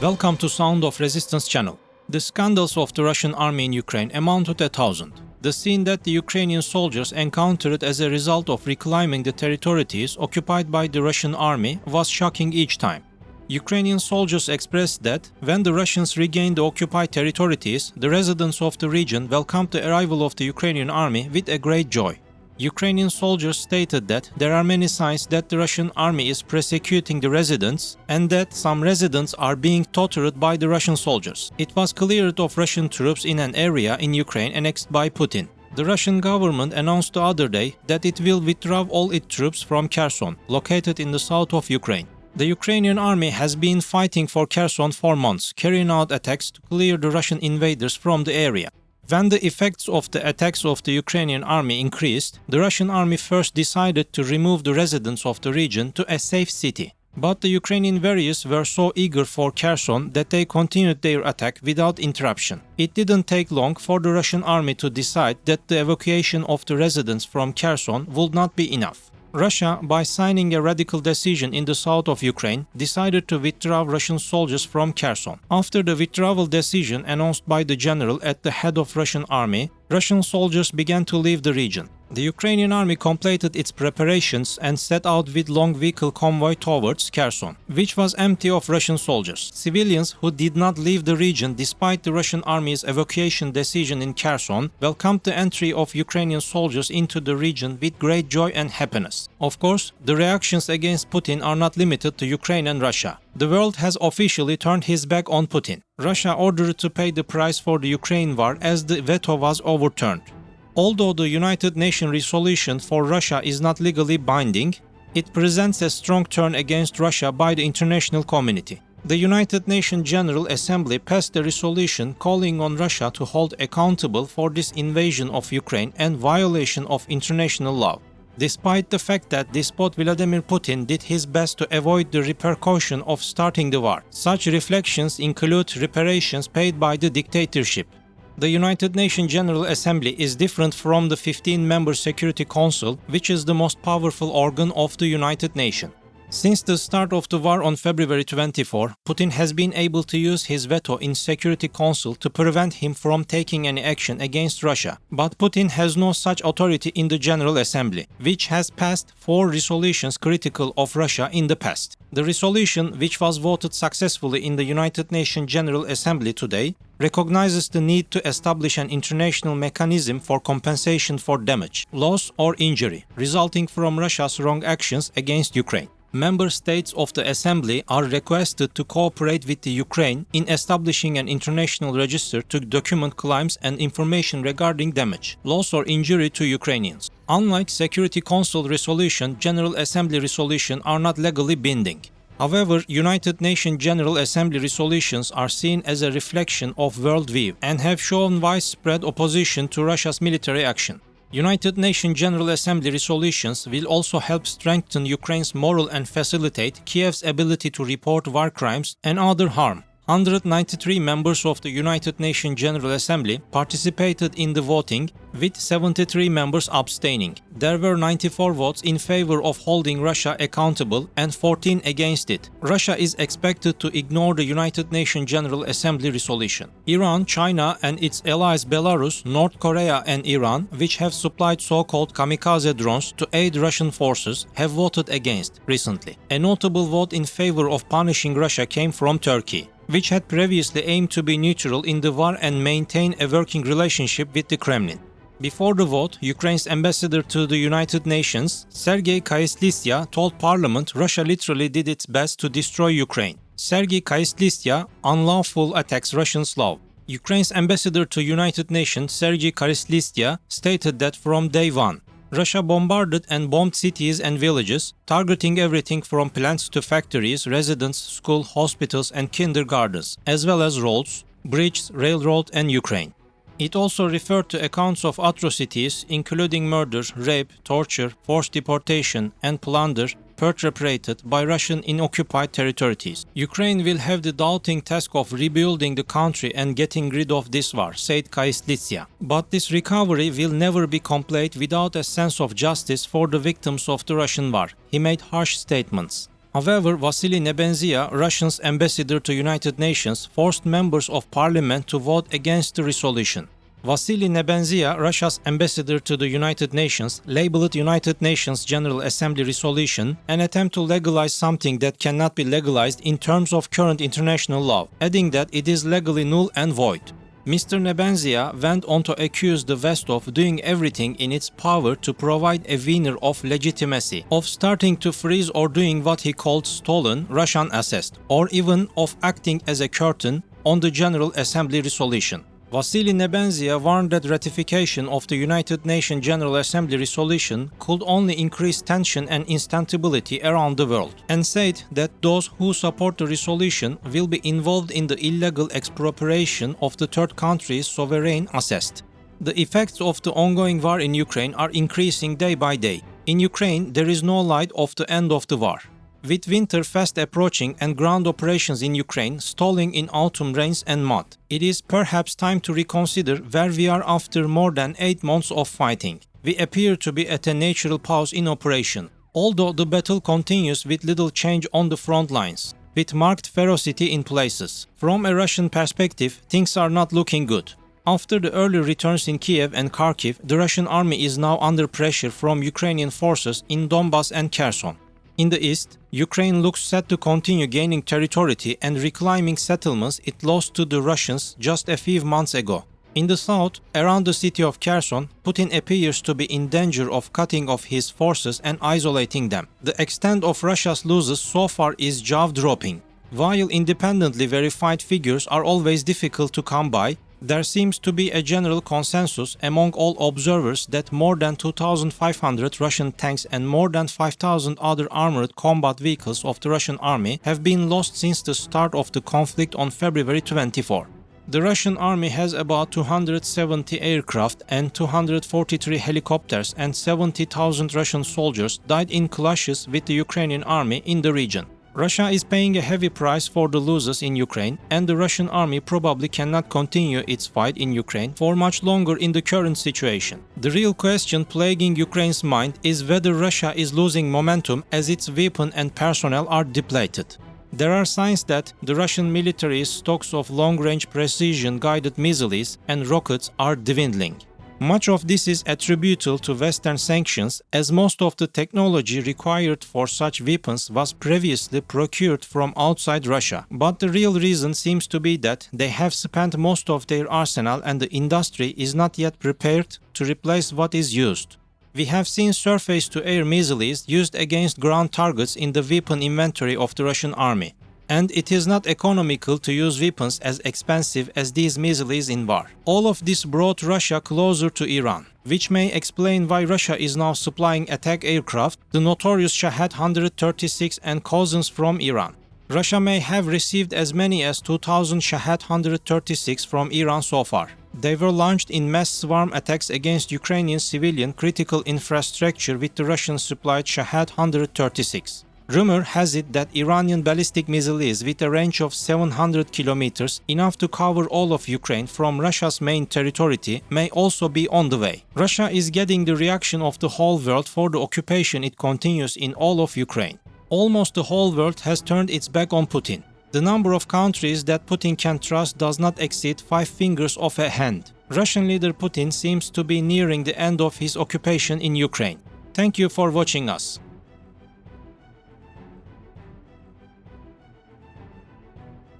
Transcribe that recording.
Welcome to Sound of Resistance channel. The scandals of the Russian army in Ukraine amount to 1,000. The scene that the Ukrainian soldiers encountered as a result of reclaiming the territories occupied by the Russian army was shocking each time. Ukrainian soldiers expressed that when the Russians regained the occupied territories, the residents of the region welcomed the arrival of the Ukrainian army with a great joy. Ukrainian soldiers stated that there are many signs that the Russian army is persecuting the residents and that some residents are being tortured by the Russian soldiers. It was cleared of Russian troops in an area in Ukraine annexed by Putin. The Russian government announced the other day that it will withdraw all its troops from Kherson, located in the south of Ukraine. The Ukrainian army has been fighting for Kherson for months, carrying out attacks to clear the Russian invaders from the area. When the effects of the attacks of the Ukrainian army increased, the Russian army first decided to remove the residents of the region to a safe city. But the Ukrainian warriors were so eager for Kherson that they continued their attack without interruption. It didn't take long for the Russian army to decide that the evacuation of the residents from Kherson would not be enough. Russia, by signing a radical decision in the south of Ukraine, decided to withdraw Russian soldiers from Kherson. After the withdrawal decision announced by the general at the head of Russian army, Russian soldiers began to leave the region. The Ukrainian army completed its preparations and set out with long vehicle convoy towards Kherson, which was empty of Russian soldiers. Civilians who did not leave the region despite the Russian army's evacuation decision in Kherson welcomed the entry of Ukrainian soldiers into the region with great joy and happiness. Of course, the reactions against Putin are not limited to Ukraine and Russia. The world has officially turned his back on Putin. Russia ordered to pay the price for the Ukraine war as the veto was overturned. Although the United Nations resolution for Russia is not legally binding, it presents a strong turn against Russia by the international community. The United Nations General Assembly passed a resolution calling on Russia to hold accountable for this invasion of Ukraine and violation of international law. Despite the fact that despot Vladimir Putin did his best to avoid the repercussion of starting the war, such reflections include reparations paid by the dictatorship. The United Nations General Assembly is different from the 15-member Security Council, which is the most powerful organ of the United Nations. Since the start of the war on February 24, Putin has been able to use his veto in Security Council to prevent him from taking any action against Russia. But Putin has no such authority in the General Assembly, which has passed 4 resolutions critical of Russia in the past. The resolution, which was voted successfully in the United Nations General Assembly today, recognizes the need to establish an international mechanism for compensation for damage, loss or injury resulting from Russia's wrong actions against Ukraine. Member states of the Assembly are requested to cooperate with the Ukraine in establishing an international register to document claims and information regarding damage, loss or injury to Ukrainians. Unlike Security Council resolution, General Assembly resolution are not legally binding. However, United Nations General Assembly resolutions are seen as a reflection of worldview and have shown widespread opposition to Russia's military action. United Nations General Assembly resolutions will also help strengthen Ukraine's morale and facilitate Kiev's ability to report war crimes and other harm. 193 members of the United Nations General Assembly participated in the voting, with 73 members abstaining. There were 94 votes in favor of holding Russia accountable and 14 against it. Russia is expected to ignore the United Nations General Assembly resolution. Iran, China, and its allies Belarus, North Korea, and Iran, which have supplied so-called kamikaze drones to aid Russian forces, have voted against recently. A notable vote in favor of punishing Russia came from Turkey, which had previously aimed to be neutral in the war and maintain a working relationship with the Kremlin. Before the vote, Ukraine's ambassador to the United Nations, Sergei Kayslistya, told Parliament Russia literally did its best to destroy Ukraine. Sergei Kayslistya, unlawful attacks Russians love. Ukraine's ambassador to United Nations, Sergei Kayslistya, stated that from day one, Russia bombarded and bombed cities and villages, targeting everything from plants to factories, residents, schools, hospitals, and kindergartens, as well as roads, bridges, railroad, and Ukraine. It also referred to accounts of atrocities, including murder, rape, torture, forced deportation, and plunder, perpetrated by Russian in occupied territories. Ukraine will have the daunting task of rebuilding the country and getting rid of this war, said Kayslistya. But this recovery will never be complete without a sense of justice for the victims of the Russian war. He made harsh statements. However, Vasily Nebenzia, Russia's ambassador to United Nations, forced members of parliament to vote against the resolution. Vasily Nebenzia, Russia's ambassador to the United Nations, labeled United Nations General Assembly resolution an attempt to legalize something that cannot be legalized in terms of current international law, adding that it is legally null and void. Mr. Nebenzia went on to accuse the West of doing everything in its power to provide a veneer of legitimacy, of starting to freeze or doing what he called stolen Russian assets, or even of acting as a curtain on the General Assembly resolution. Vasily Nebenzia warned that ratification of the United Nations General Assembly resolution could only increase tension and instability around the world, and said that those who support the resolution will be involved in the illegal expropriation of the third country's sovereign assets. The effects of the ongoing war in Ukraine are increasing day by day. In Ukraine, there is no light of the end of the war. With winter fast approaching and ground operations in Ukraine stalling in autumn rains and mud, it is perhaps time to reconsider where we are after more than 8 months of fighting. We appear to be at a natural pause in operation, although the battle continues with little change on the front lines, with marked ferocity in places. From a Russian perspective, things are not looking good. After the early returns in Kiev and Kharkiv, the Russian army is now under pressure from Ukrainian forces in Donbas and Kherson. In the east, Ukraine looks set to continue gaining territory and reclaiming settlements it lost to the Russians just a few months ago. In the south, around the city of Kherson, Putin appears to be in danger of cutting off his forces and isolating them. The extent of Russia's losses so far is jaw-dropping. While independently verified figures are always difficult to come by, there seems to be a general consensus among all observers that more than 2,500 Russian tanks and more than 5,000 other armored combat vehicles of the Russian army have been lost since the start of the conflict on February 24. The Russian army has about 270 aircraft and 243 helicopters, and 70,000 Russian soldiers died in clashes with the Ukrainian army in the region. Russia is paying a heavy price for the losses in Ukraine, and the Russian army probably cannot continue its fight in Ukraine for much longer in the current situation. The real question plaguing Ukraine's mind is whether Russia is losing momentum as its weapon and personnel are depleted. There are signs that the Russian military's stocks of long-range precision-guided missiles and rockets are dwindling. Much of this is attributable to Western sanctions, as most of the technology required for such weapons was previously procured from outside Russia. But the real reason seems to be that they have spent most of their arsenal and the industry is not yet prepared to replace what is used. We have seen surface-to-air missiles used against ground targets in the weapon inventory of the Russian army. And it is not economical to use weapons as expensive as these missiles in war. All of this brought Russia closer to Iran, which may explain why Russia is now supplying attack aircraft, the notorious Shahed 136 and cousins from Iran. Russia may have received as many as 2,000 Shahed 136 from Iran so far. They were launched in mass swarm attacks against Ukrainian civilian critical infrastructure with the Russian-supplied Shahed 136. Rumor has it that Iranian ballistic missiles with a range of 700 kilometers, enough to cover all of Ukraine from Russia's main territory, may also be on the way. Russia is getting the reaction of the whole world for the occupation it continues in all of Ukraine. Almost the whole world has turned its back on Putin. The number of countries that Putin can trust does not exceed 5 fingers of a hand. Russian leader Putin seems to be nearing the end of his occupation in Ukraine. Thank you for watching us.